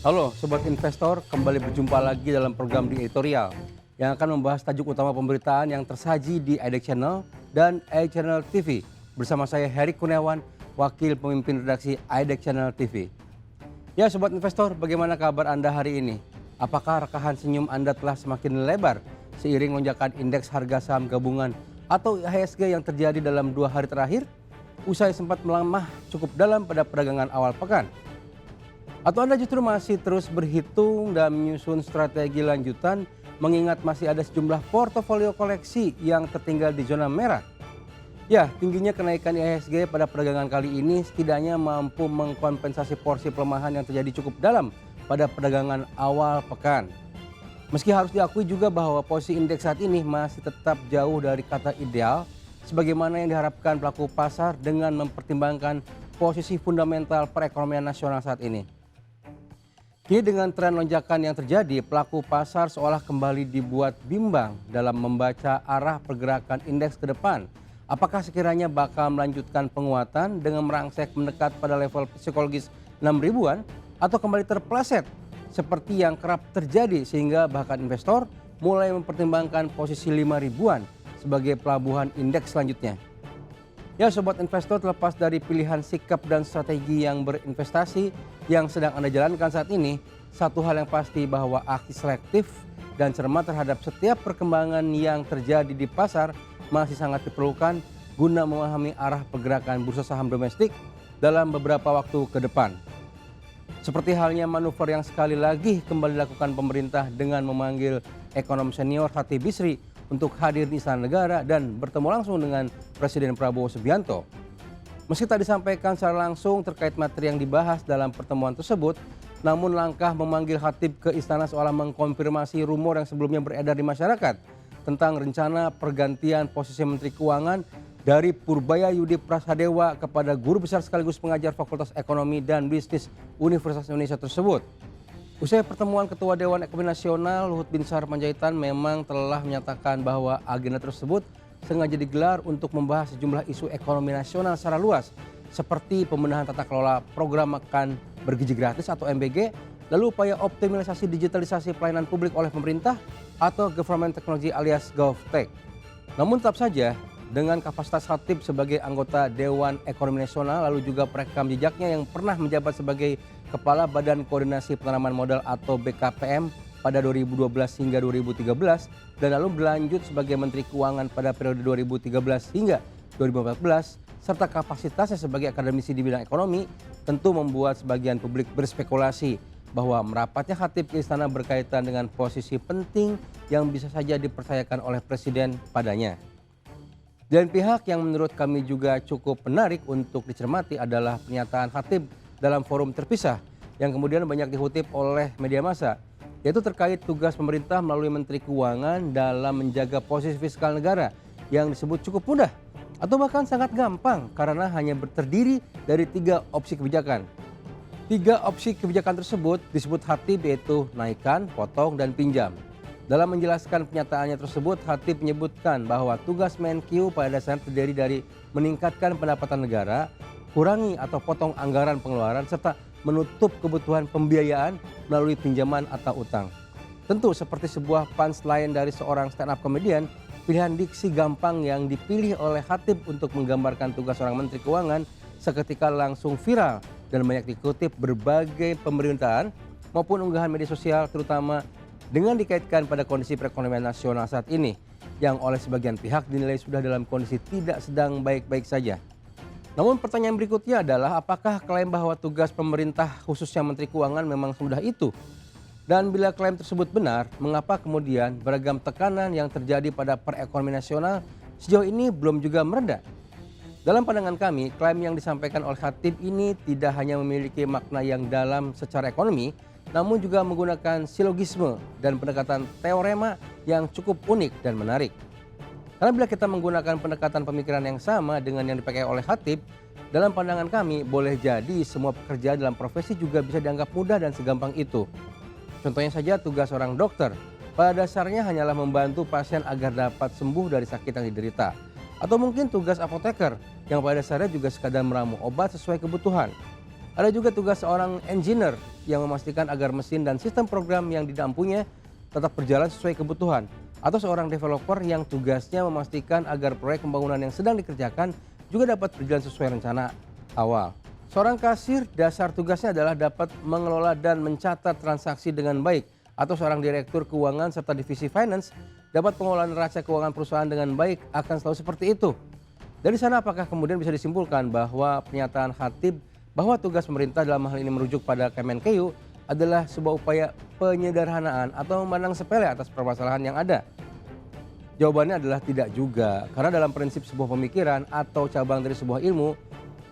Halo Sobat Investor, kembali berjumpa lagi dalam program di editorial yang akan membahas tajuk utama pemberitaan yang tersaji di IDEX Channel dan iChannel TV. Bersama saya Heri Kurniawan, Wakil Pemimpin Redaksi IDEX Channel TV. Ya Sobat Investor, bagaimana kabar Anda hari ini? Apakah rekahan senyum Anda telah semakin lebar seiring lonjakan indeks harga saham gabungan atau IHSG yang terjadi dalam 2 hari terakhir? Usai sempat melemah cukup dalam pada perdagangan awal pekan. Atau Anda justru masih terus berhitung dan menyusun strategi lanjutan mengingat masih ada sejumlah portofolio koleksi yang tertinggal di zona merah? Ya, tingginya kenaikan IHSG pada perdagangan kali ini setidaknya mampu mengkompensasi porsi pelemahan yang terjadi cukup dalam pada perdagangan awal pekan. Meski harus diakui juga bahwa posisi indeks saat ini masih tetap jauh dari kata ideal sebagaimana yang diharapkan pelaku pasar dengan mempertimbangkan posisi fundamental perekonomian nasional saat ini. Kini dengan tren lonjakan yang terjadi, pelaku pasar seolah kembali dibuat bimbang dalam membaca arah pergerakan indeks ke depan. Apakah sekiranya bakal melanjutkan penguatan dengan merangsek mendekat pada level psikologis 6 ribuan atau kembali terpeleset seperti yang kerap terjadi sehingga bahkan investor mulai mempertimbangkan posisi 5 ribuan sebagai pelabuhan indeks selanjutnya. Ya Sobat Investor, terlepas dari pilihan sikap dan strategi yang berinvestasi yang sedang Anda jalankan saat ini, satu hal yang pasti bahwa aksi selektif dan cermat terhadap setiap perkembangan yang terjadi di pasar masih sangat diperlukan guna memahami arah pergerakan bursa saham domestik dalam beberapa waktu ke depan. Seperti halnya manuver yang sekali lagi kembali dilakukan pemerintah dengan memanggil ekonom senior Hati Bisri untuk hadir di Istana Negara dan bertemu langsung dengan Presiden Prabowo Subianto. Meski tak disampaikan secara langsung terkait materi yang dibahas dalam pertemuan tersebut, namun langkah memanggil Khatib ke Istana seolah mengkonfirmasi rumor yang sebelumnya beredar di masyarakat tentang rencana pergantian posisi Menteri Keuangan dari Purbaya Yudi Prasadewa kepada guru besar sekaligus pengajar Fakultas Ekonomi dan Bisnis Universitas Indonesia tersebut. Usai pertemuan Ketua Dewan Ekonomi Nasional Luhut Binsar Panjaitan memang telah menyatakan bahwa agenda tersebut sengaja digelar untuk membahas sejumlah isu ekonomi nasional secara luas seperti pembenahan tata kelola program makan bergizi gratis atau MBG, lalu upaya optimalisasi digitalisasi pelayanan publik oleh pemerintah atau government technology alias GovTech. Namun tetap saja dengan kapasitas Khatib sebagai anggota Dewan Ekonomi Nasional lalu juga perekam jejaknya yang pernah menjabat sebagai Kepala Badan Koordinasi Penanaman Modal atau BKPM pada 2012 hingga 2013 dan lalu berlanjut sebagai Menteri Keuangan pada periode 2013 hingga 2014 serta kapasitasnya sebagai akademisi di bidang ekonomi tentu membuat sebagian publik berspekulasi bahwa merapatnya Khatib ke istana berkaitan dengan posisi penting yang bisa saja dipercayakan oleh Presiden padanya. Dan pihak yang menurut kami juga cukup menarik untuk dicermati adalah pernyataan Khatib dalam forum terpisah yang kemudian banyak dikutip oleh media massa, yaitu terkait tugas pemerintah melalui Menteri Keuangan dalam menjaga posisi fiskal negara yang disebut cukup mudah atau bahkan sangat gampang karena hanya terdiri dari 3 opsi kebijakan. 3 opsi kebijakan tersebut disebut Khatib yaitu naikkan, potong, dan pinjam. Dalam menjelaskan pernyataannya tersebut, Khatib menyebutkan bahwa tugas Menkyu pada dasarnya terdiri dari meningkatkan pendapatan negara, kurangi atau potong anggaran pengeluaran, serta menutup kebutuhan pembiayaan melalui pinjaman atau utang. Tentu seperti sebuah punchline dari seorang stand-up comedian, pilihan diksi gampang yang dipilih oleh Khatib untuk menggambarkan tugas seorang Menteri Keuangan seketika langsung viral dan banyak dikutip berbagai pemberitaan maupun unggahan media sosial terutama dengan dikaitkan pada kondisi perekonomian nasional saat ini yang oleh sebagian pihak dinilai sudah dalam kondisi tidak sedang baik-baik saja. Namun pertanyaan berikutnya adalah apakah klaim bahwa tugas pemerintah khususnya Menteri Keuangan memang semudah itu? Dan bila klaim tersebut benar, mengapa kemudian beragam tekanan yang terjadi pada perekonomian nasional sejauh ini belum juga mereda? Dalam pandangan kami, klaim yang disampaikan oleh Khatib ini tidak hanya memiliki makna yang dalam secara ekonomi, namun juga menggunakan silogisme dan pendekatan teorema yang cukup unik dan menarik. Karena bila kita menggunakan pendekatan pemikiran yang sama dengan yang dipakai oleh Khatib, dalam pandangan kami boleh jadi semua pekerjaan dalam profesi juga bisa dianggap mudah dan segampang itu. Contohnya saja tugas seorang dokter, pada dasarnya hanyalah membantu pasien agar dapat sembuh dari sakit yang diderita. Atau mungkin tugas apoteker yang pada dasarnya juga sekadar meramu obat sesuai kebutuhan. Ada juga tugas seorang engineer yang memastikan agar mesin dan sistem program yang didampunya tetap berjalan sesuai kebutuhan, atau seorang developer yang tugasnya memastikan agar proyek pembangunan yang sedang dikerjakan juga dapat berjalan sesuai rencana awal. Seorang kasir dasar tugasnya adalah dapat mengelola dan mencatat transaksi dengan baik, atau seorang direktur keuangan serta divisi finance dapat pengelolaan neraca keuangan perusahaan dengan baik akan selalu seperti itu. Dari sana apakah kemudian bisa disimpulkan bahwa pernyataan Khatib bahwa tugas pemerintah dalam hal ini merujuk pada Kemenkeu adalah sebuah upaya penyederhanaan atau memandang sepele atas permasalahan yang ada? Jawabannya adalah tidak juga, karena dalam prinsip sebuah pemikiran atau cabang dari sebuah ilmu,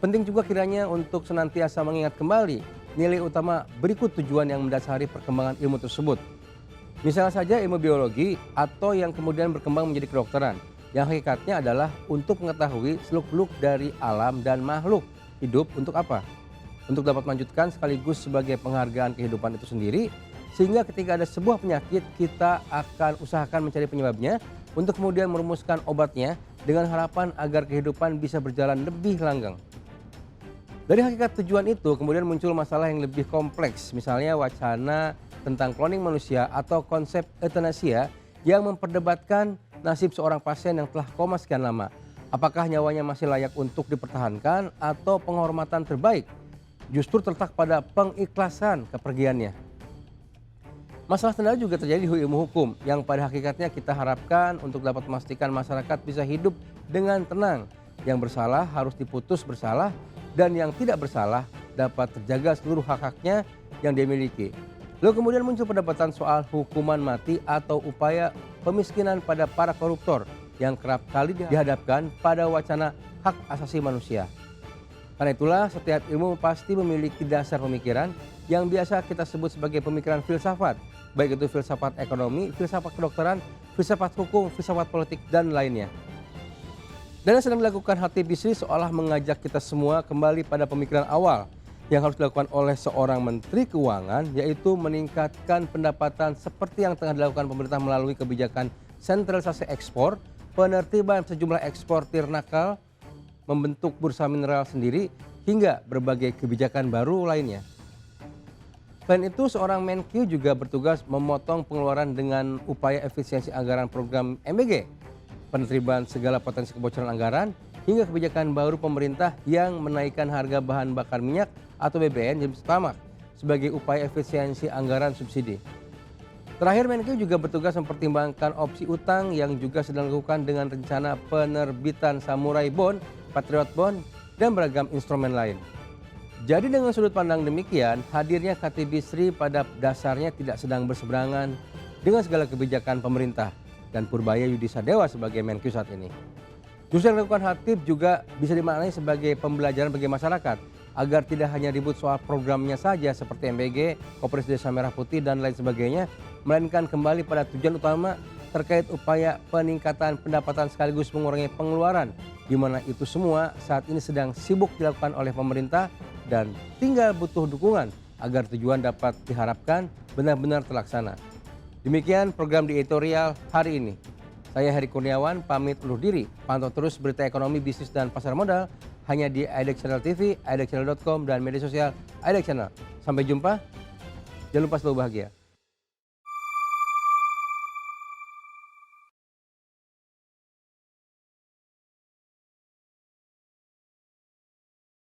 penting juga kiranya untuk senantiasa mengingat kembali nilai utama berikut tujuan yang mendasari perkembangan ilmu tersebut. Misalnya saja ilmu biologi atau yang kemudian berkembang menjadi kedokteran, yang hakikatnya adalah untuk mengetahui seluk-beluk dari alam dan makhluk hidup untuk apa? Untuk dapat melanjutkan sekaligus sebagai penghargaan kehidupan itu sendiri, sehingga ketika ada sebuah penyakit kita akan usahakan mencari penyebabnya untuk kemudian merumuskan obatnya dengan harapan agar kehidupan bisa berjalan lebih langgeng. Dari hakikat tujuan itu kemudian muncul masalah yang lebih kompleks, misalnya wacana tentang cloning manusia atau konsep euthanasia yang memperdebatkan nasib seorang pasien yang telah koma sekian lama. Apakah nyawanya masih layak untuk dipertahankan atau penghormatan terbaik justru terletak pada pengikhlasan kepergiannya. Masalah senada juga terjadi di ilmu hukum yang pada hakikatnya kita harapkan untuk dapat memastikan masyarakat bisa hidup dengan tenang. Yang bersalah harus diputus bersalah dan yang tidak bersalah dapat terjaga seluruh hak-haknya yang dia miliki. Lalu kemudian muncul perdebatan soal hukuman mati atau upaya pemiskinan pada para koruptor yang kerap kali dihadapkan pada wacana hak asasi manusia. Karena itulah setiap ilmu pasti memiliki dasar pemikiran yang biasa kita sebut sebagai pemikiran filsafat, baik itu filsafat ekonomi, filsafat kedokteran, filsafat hukum, filsafat politik, dan lainnya. Dan yang sedang dilakukan Khatib Bisri seolah mengajak kita semua kembali pada pemikiran awal yang harus dilakukan oleh seorang Menteri Keuangan, yaitu meningkatkan pendapatan seperti yang tengah dilakukan pemerintah melalui kebijakan sentralisasi ekspor, penertiban sejumlah eksportir nakal, membentuk bursa mineral sendiri, hingga berbagai kebijakan baru lainnya. Selain itu, seorang Menkyu juga bertugas memotong pengeluaran dengan upaya efisiensi anggaran program MBG, penertiban segala potensi kebocoran anggaran, hingga kebijakan baru pemerintah yang menaikkan harga bahan bakar minyak atau BBM jenis Pertamax sebagai upaya efisiensi anggaran subsidi. Terakhir, Menkyu juga bertugas mempertimbangkan opsi utang yang juga sedang dilakukan dengan rencana penerbitan Samurai Bond, Patriot Bond, dan beragam instrumen lain. Jadi dengan sudut pandang demikian, hadirnya Khatib Bisri pada dasarnya tidak sedang berseberangan dengan segala kebijakan pemerintah dan Purbaya Yudisadewa sebagai Menkyu saat ini. Justru yang dilakukan Khatib juga bisa dimaknai sebagai pembelajaran bagi masyarakat agar tidak hanya ribut soal programnya saja seperti MBG, Koperasi Desa Merah Putih, dan lain sebagainya, melainkan kembali pada tujuan utama terkait upaya peningkatan pendapatan sekaligus mengurangi pengeluaran, di mana itu semua saat ini sedang sibuk dilakukan oleh pemerintah dan tinggal butuh dukungan agar tujuan dapat diharapkan benar-benar terlaksana. Demikian program di editorial hari ini. Saya Heri Kurniawan pamit undur diri. Pantau terus berita ekonomi, bisnis, dan pasar modal hanya di IDX Channel TV, idxchannel.com, dan media sosial IDX Channel. Sampai jumpa. Jangan lupa selalu bahagia.